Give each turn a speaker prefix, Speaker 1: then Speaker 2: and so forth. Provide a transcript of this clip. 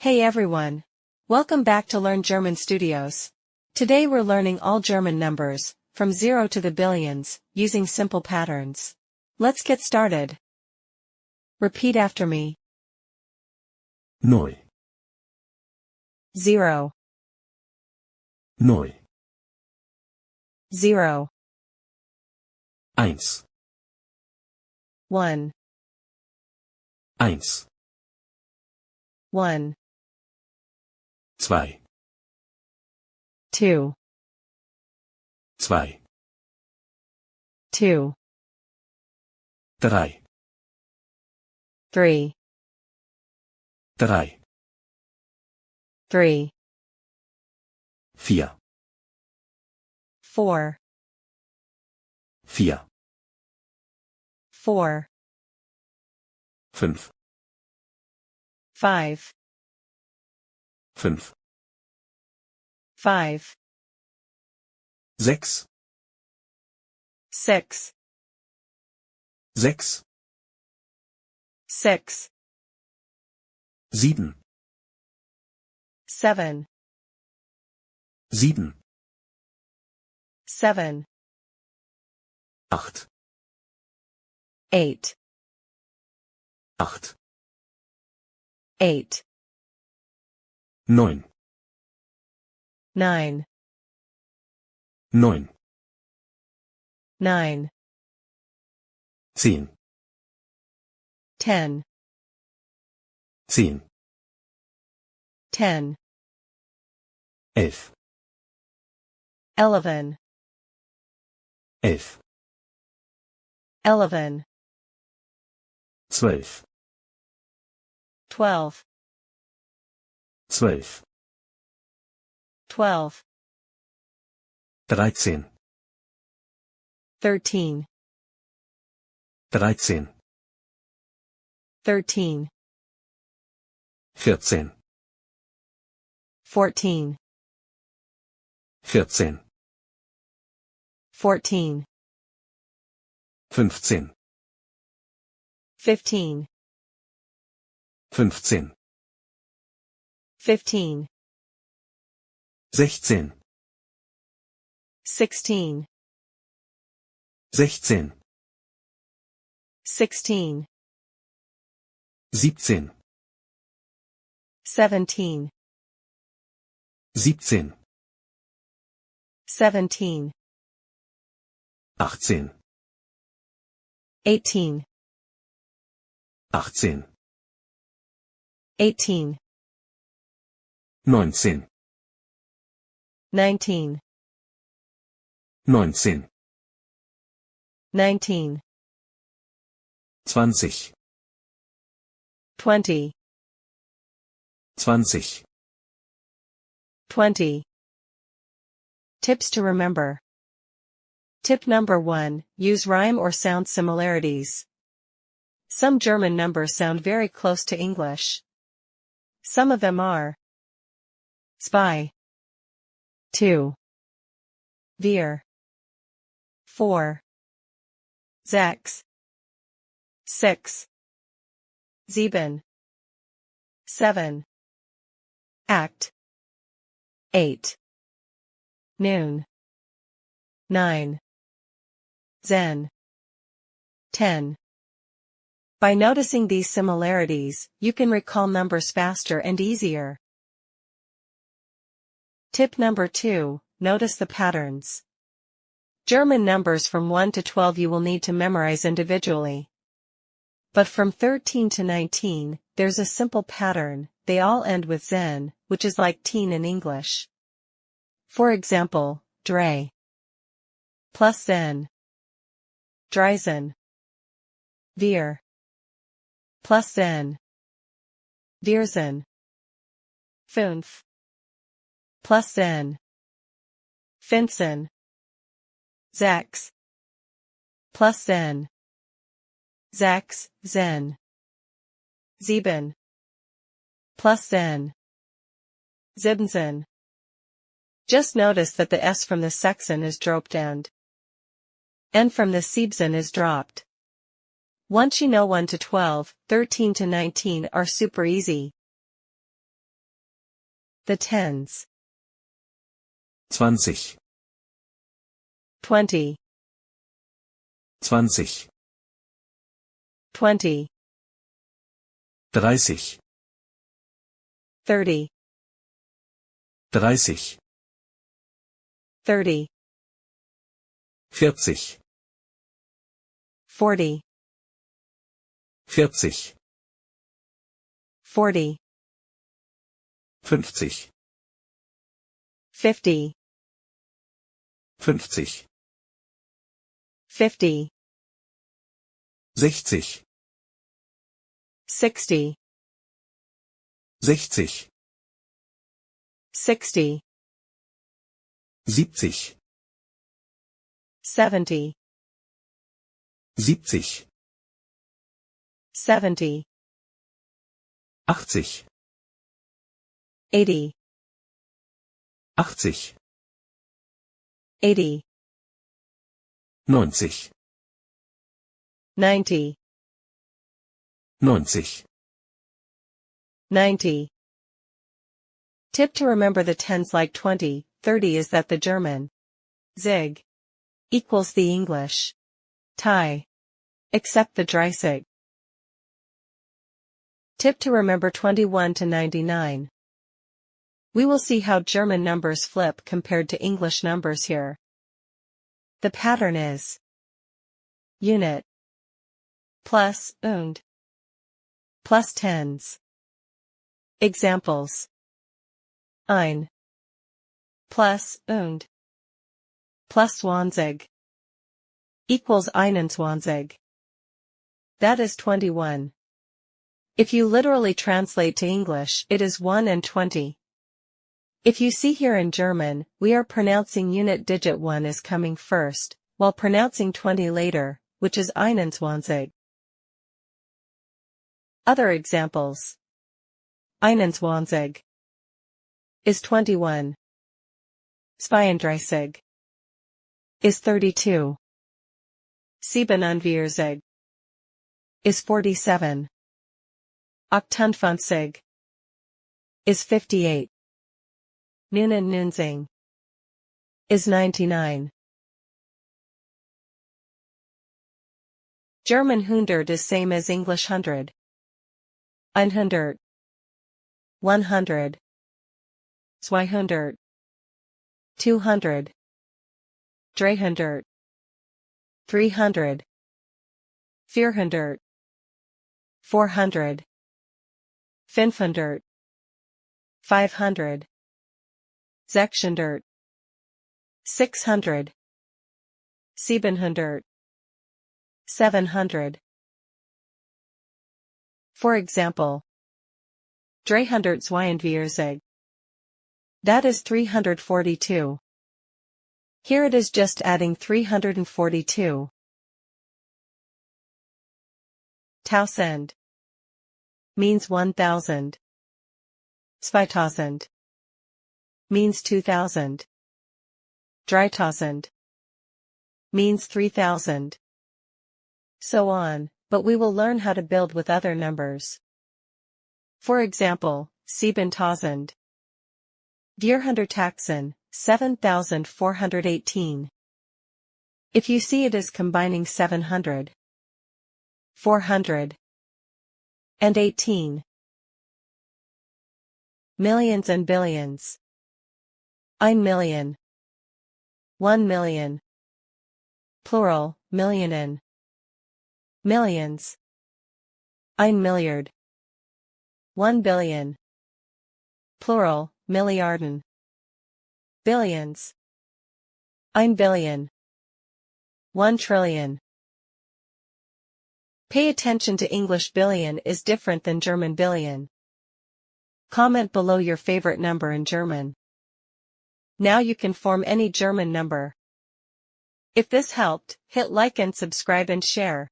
Speaker 1: Hey everyone! Welcome back to Learn German Studios. Today we're learning all German numbers, from 0 to the billions, using simple patterns. Let's get started. Repeat after me.
Speaker 2: Neu,
Speaker 1: 0,
Speaker 2: neu,
Speaker 1: 0,
Speaker 2: 1,
Speaker 1: 1,
Speaker 2: 1,
Speaker 1: 1,
Speaker 2: 2,
Speaker 1: 2,
Speaker 2: 2,
Speaker 1: 2,
Speaker 2: 3,
Speaker 1: 3,
Speaker 2: 3,
Speaker 1: 3,
Speaker 2: 4,
Speaker 1: 4,
Speaker 2: 4,
Speaker 1: 4,
Speaker 2: 5,
Speaker 1: 5,
Speaker 2: 5,
Speaker 1: 5,
Speaker 2: 6,
Speaker 1: 6,
Speaker 2: 6,
Speaker 1: 6,
Speaker 2: 7,
Speaker 1: 7,
Speaker 2: 7,
Speaker 1: 7,
Speaker 2: 8,
Speaker 1: 8,
Speaker 2: 8,
Speaker 1: 8,
Speaker 2: 9,
Speaker 1: 9,
Speaker 2: 9,
Speaker 1: 9,
Speaker 2: 10,
Speaker 1: 10,
Speaker 2: 10,
Speaker 1: 10,
Speaker 2: 11,
Speaker 1: 11,
Speaker 2: 11,
Speaker 1: 11,
Speaker 2: 12,
Speaker 1: 12,
Speaker 2: 12,
Speaker 1: 12,
Speaker 2: 13,
Speaker 1: 13,
Speaker 2: 13,
Speaker 1: 13,
Speaker 2: 14,
Speaker 1: 14,
Speaker 2: 14,
Speaker 1: 14,
Speaker 2: 15,
Speaker 1: 15,
Speaker 2: 15,
Speaker 1: 15,
Speaker 2: 16,
Speaker 1: 16,
Speaker 2: 16,
Speaker 1: 16,
Speaker 2: 17,
Speaker 1: 17,
Speaker 2: 17,
Speaker 1: 17,
Speaker 2: 18,
Speaker 1: 18,
Speaker 2: 18,
Speaker 1: 18,
Speaker 2: 19,
Speaker 1: 19,
Speaker 2: 19,
Speaker 1: 19,
Speaker 2: 20,
Speaker 1: 20,
Speaker 2: 20,
Speaker 1: 20. Tips to remember. Tip number 1, use rhyme or sound similarities. Some German numbers sound very close to English. Some of them are 2, 2, 4, 6, 6, 7, 7, act, 8, noon, 9, zen, 10. By noticing these similarities, you can recall numbers faster and easier. Tip number 2, notice the patterns. German numbers from 1 to 12 you will need to memorize individually. But from 13 to 19, there's a simple pattern, they all end with zen, which is like teen in English. For example, drei, plus zen, dreisen, wir, plus zen, vierzen, 5, plus zen, finzen, 6, plus zen, 6, zen, 7, plus zen, 17. Just notice that the S from the sexen is dropped and N from the siebzen is dropped. Once you know 1 to 12, 13 to 19 are super easy. The tens.
Speaker 2: 20,
Speaker 1: 20,
Speaker 2: 20,
Speaker 1: 20,
Speaker 2: 30,
Speaker 1: 30,
Speaker 2: 30,
Speaker 1: 30,
Speaker 2: 40,
Speaker 1: 40,
Speaker 2: 40,
Speaker 1: 40,
Speaker 2: 50,
Speaker 1: 50,
Speaker 2: 50,
Speaker 1: 50,
Speaker 2: 60,
Speaker 1: 60,
Speaker 2: 60,
Speaker 1: 60,
Speaker 2: 70,
Speaker 1: 70,
Speaker 2: 70,
Speaker 1: 70,
Speaker 2: 80,
Speaker 1: 80,
Speaker 2: 80,
Speaker 1: 80,
Speaker 2: 90,
Speaker 1: 90,
Speaker 2: 90,
Speaker 1: 90. Tip to remember the tens like 20, 30 is that the German Zig equals the English tie, except the Dreisig. Tip to remember 21 to 99. We will see how German numbers flip compared to English numbers here. The pattern is unit plus und plus tens. Examples: ein plus und plus 20 equals 21. That is 21. If you literally translate to English, it is 1 and 20. If you see here in German, we are pronouncing unit digit 1 as coming first, while pronouncing 20 later, which is 21. Other examples: 21 is 21. 32 is 32. 47 is 47. 58 is 58. 99 is 99. German hundert is same as English hundred. 100, 100, 200, 200, 300, 300, 400, 400, 500, 500, 600, 600, 700, 700. For example, 342. That is 342. Here it is just adding 342. 1000 means 1000. 2000 means 2000. 3000 means 3000. So on, but we will learn how to build with other numbers. For example, 7000. 418, 7418. If you see it as combining 700, 400, and 18. Millions and billions. 1 million. 1 million. Plural, millionen. Millions. 1 milliard. 1 billion. Plural, milliarden. Billions. 1 billion. 1 trillion. Pay attention to English billion is different than German billion. Comment below your favorite number in German. Now you can form any German number. If this helped, hit like and subscribe and share.